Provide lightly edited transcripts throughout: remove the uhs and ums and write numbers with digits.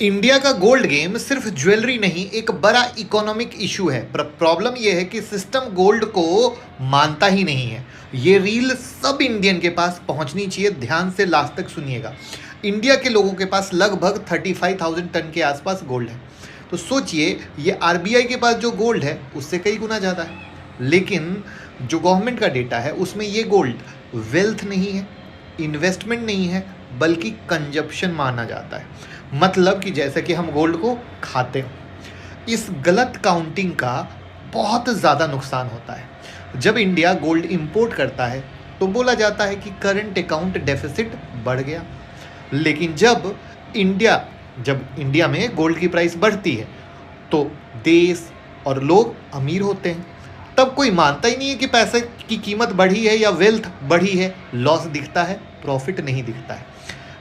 India का gold game सिर्फ jewellery नहीं, एक बड़ा इकोनॉमिक इशू है। पर प्रॉब्लम यह है कि सिस्टम गोल्ड को मानता ही नहीं है। ये रील सब इंडियन के पास पहुंचनी चाहिए, ध्यान से लास्ट तक सुनिएगा। इंडिया के लोगों के पास लगभग 35,000 टन के आसपास गोल्ड है। तो सोचिए, ये आरबीआई के पास जो गोल्ड है उससे कई गुना ज़्यादा है। लेकिन जो गवर्नमेंट का डेटा है उसमें ये गोल्ड वेल्थ नहीं है, इन्वेस्टमेंट नहीं है, बल्कि कंजप्शन माना जाता है। मतलब कि जैसे कि हम गोल्ड को खाते हैं। इस गलत काउंटिंग का बहुत ज़्यादा नुकसान होता है। जब इंडिया गोल्ड इंपोर्ट करता है तो बोला जाता है कि करंट अकाउंट डेफिसिट बढ़ गया। लेकिन जब इंडिया में गोल्ड की प्राइस बढ़ती है तो देश और लोग अमीर होते हैं। तब कोई मानता ही नहीं है कि पैसे की कीमत बढ़ी है या वेल्थ बढ़ी है। लॉस दिखता है, प्रॉफिट नहीं दिखता है।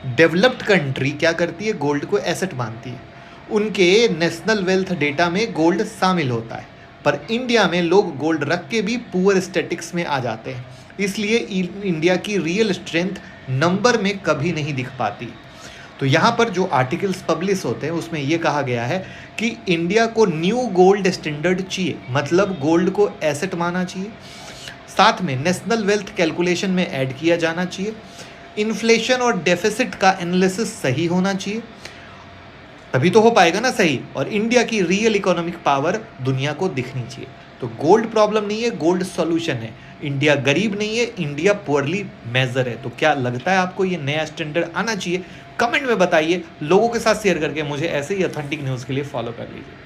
डेवलप्ड कंट्री क्या करती है? गोल्ड को एसेट मानती है। उनके नेशनल वेल्थ डेटा में गोल्ड शामिल होता है। पर इंडिया में लोग गोल्ड रख के भी पुअर स्टेटिक्स में आ जाते हैं। इसलिए इंडिया की रियल स्ट्रेंथ नंबर में कभी नहीं दिख पाती। तो यहाँ पर जो आर्टिकल्स पब्लिश होते हैं उसमें ये कहा गया है कि इंडिया को न्यू गोल्ड स्टैंडर्ड चाहिए, मतलब गोल्ड को एसेट माना चाहिए। साथ में नेशनल वेल्थ कैलकुलेशन में ऐड किया जाना चाहिए। इन्फ्लेशन और डेफिसिट का एनालिसिस सही होना चाहिए, तभी तो हो पाएगा ना सही। और इंडिया की रियल इकोनॉमिक पावर दुनिया को दिखनी चाहिए। तो गोल्ड प्रॉब्लम नहीं है, गोल्ड सॉल्यूशन है। इंडिया गरीब नहीं है, इंडिया पुअरली मेजर है। तो क्या लगता है आपको ये नया स्टैंडर्ड आना चाहिए? कमेंट में बताइए। लोगों के साथ शेयर करके मुझे ऐसे ही ऑथेंटिक न्यूज़ के लिए फॉलो कर लीजिए।